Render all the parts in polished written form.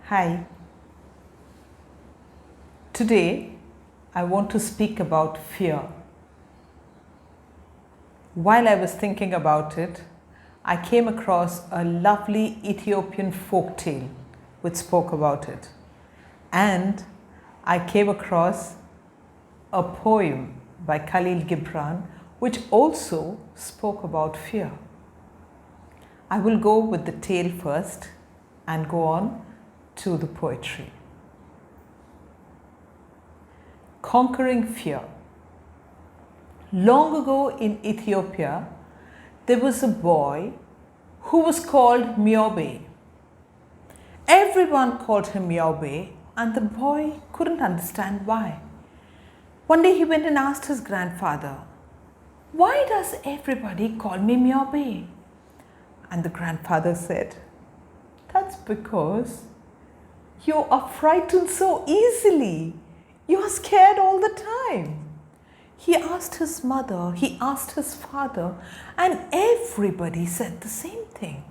Hi. Today, I want to speak about fear. While I was thinking about it, I came across a lovely Ethiopian folktale which spoke about it. And I came across a poem by Khalil Gibran which also spoke about fear. I will go with the tale first and go on to the poetry. Conquering fear. Long ago in Ethiopia, there was a boy who was called Myobe. Everyone called him Myobe, and the boy couldn't understand why. One day he went and asked his grandfather, "Why does everybody call me Myobe?" And the grandfather said, "That's because you are frightened so easily. You are scared all the time." He asked his mother, he asked his father, and everybody said the same thing.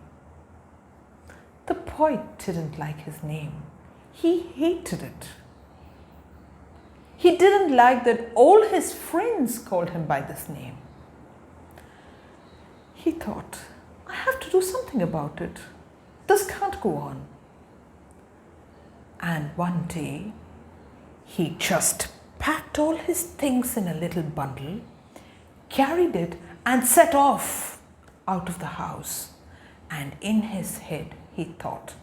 The boy didn't like his name. He hated it. He didn't like that all his friends called him by this name. He thought, I have to do something about it. This can't go on. And one day, he just packed all his things in a little bundle, carried it, and set off out of the house. And in his head, he thought,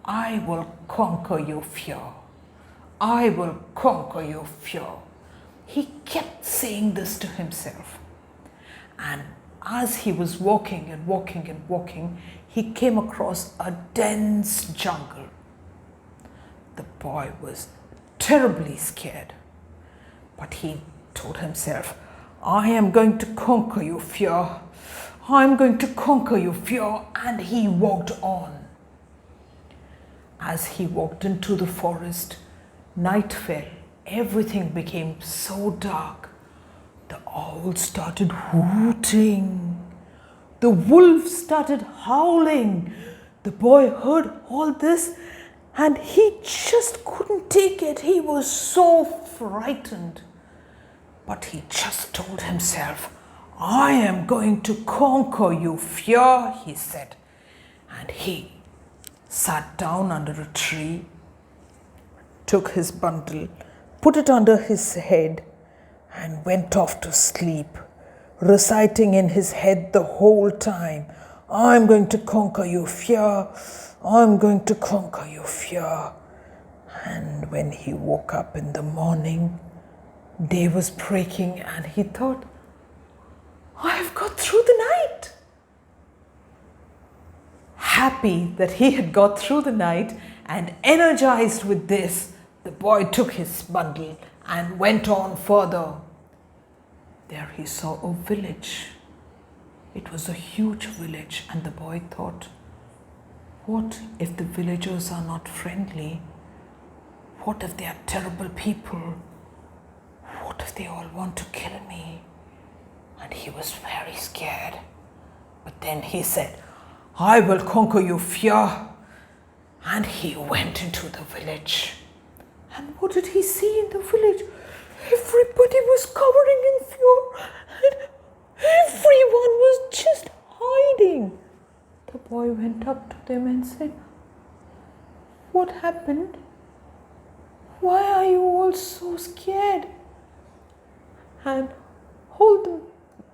I will conquer your fear. I will conquer your fear. He kept saying this to himself. And as he was walking and walking and walking, he came across a dense jungle. The boy was terribly scared, but he told himself, I am going to conquer your fear. I'm going to conquer your fear. And he walked on. As he walked into the forest, night fell. Everything became so dark. The owls started hooting. The wolves started howling. The boy heard all this and he just couldn't take it. He was so frightened. But he just told himself, I am going to conquer you, fear, he said. And he sat down under a tree, took his bundle, put it under his head, and went off to sleep, reciting in his head the whole time, I'm going to conquer you, fear. I'm going to conquer your fear. And when he woke up in the morning, day was breaking and he thought, I've got through the night. Happy that he had got through the night and energized with this, the boy took his bundle and went on further. There he saw a village. It was a huge village, and the boy thought, what if the villagers are not friendly? What if they are terrible people? What if they all want to kill me? And he was very scared. But then he said, I will conquer your fear. And he went into the village. And what did he see in the village? Everybody was cowering in fear. And everyone was just hiding. The boy went up to them and said, what happened? Why are you all so scared? And all the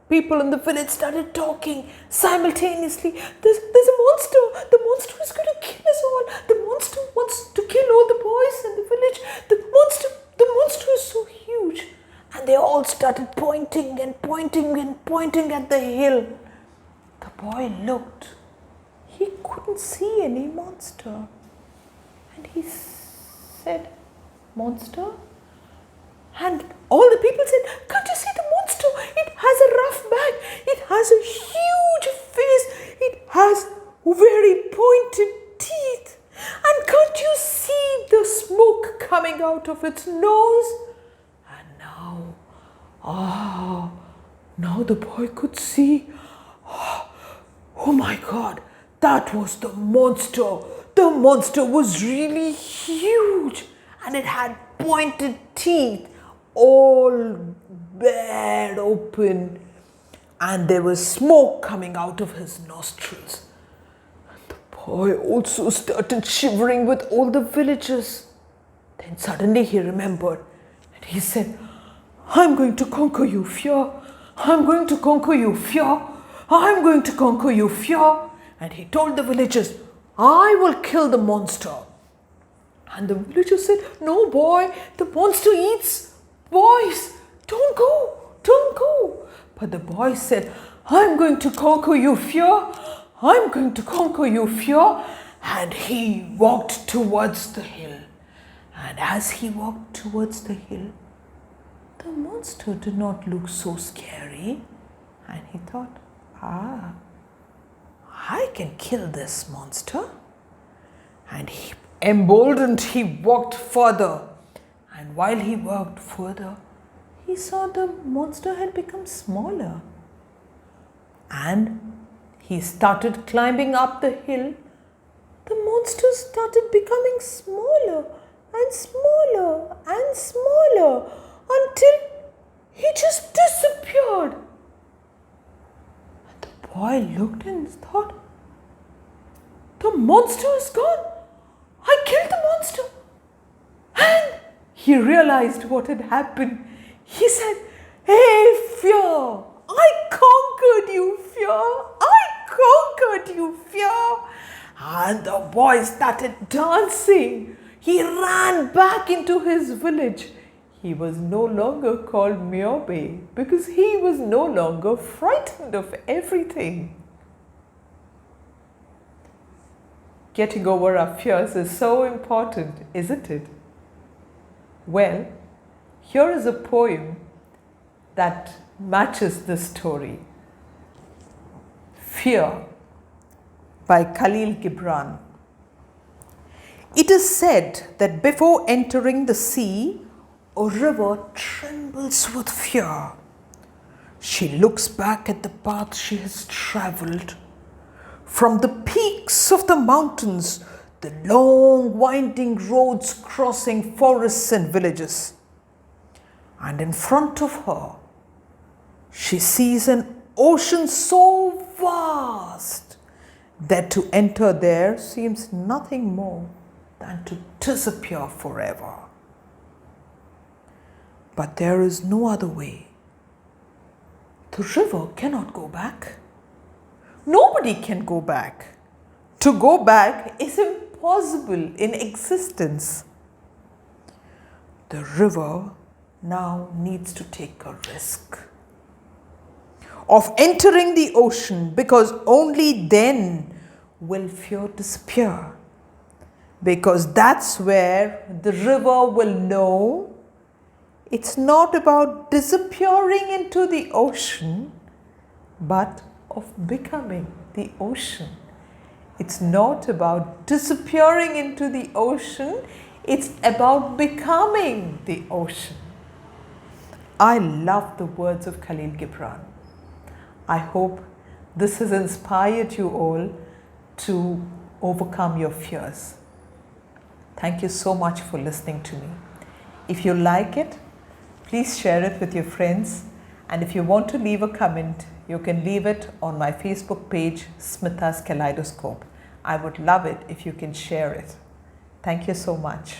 people in the village started talking simultaneously. There's a monster. The monster is going to kill us all. The monster wants to kill all the boys in the village. The monster is so huge. And they all started pointing and pointing and pointing at the hill. The boy looked. He couldn't see any monster. And he said, monster? And all the people said, can't you see the monster? It has a rough back. It has a huge face. It has very pointed teeth. And can't you see the smoke coming out of its nose? And now the boy could see. Oh my God, that was the monster. The The monster was really huge and it had pointed teeth, all bared open, and there was smoke coming out of his nostrils. The boy also started shivering with all the villagers. Then suddenly he remembered and he said, I'm going to conquer you, fear. I'm going to conquer you, fear. I'm going to conquer you, fear. And he told the villagers, I will kill the monster. And the villagers said, no boy, the monster eats boys. Don't go, don't go. But the boy said, I'm going to conquer you, fear. I'm going to conquer you, fear. And he walked towards the hill. And as he walked towards the hill, the monster did not look so scary. And he thought, I can kill this monster. And emboldened, he walked further. And while he walked further, he saw the monster had become smaller. And he started climbing up the hill. The monster started becoming smaller and smaller and smaller until he just disappeared. And the boy looked and thought, the monster is gone. I killed the monster. And he realized what had happened. He said, hey, fear, I conquered you, fear. I conquered you, fear. And the boy started dancing. He ran back into his village. He was no longer called Myobe because he was no longer frightened of everything. Getting over our fears is so important, isn't it? Well, here is a poem that matches this story. Fear by Khalil Gibran. It is said that before entering the sea, a river trembles with fear. She looks back at the path she has travelled. From the peaks of the mountains, the long winding roads crossing forests and villages. And in front of her, she sees an ocean so vast that to enter there seems nothing more than to disappear forever. But there is no other way. The river cannot go back. Nobody can go back. To go back is impossible in existence. The river now needs to take a risk of entering the ocean, because only then will fear disappear. Because that's where the river will know it's not about disappearing into the ocean, but of becoming the ocean. It's not about disappearing into the ocean, it's about becoming the ocean. I love the words of Khalil Gibran. I hope this has inspired you all to overcome your fears. Thank you so much for listening to me. If you like it, please share it with your friends. And if you want to leave a comment, you can leave it on my Facebook page, Smitha's Kaleidoscope. I would love it if you can share it. Thank you so much.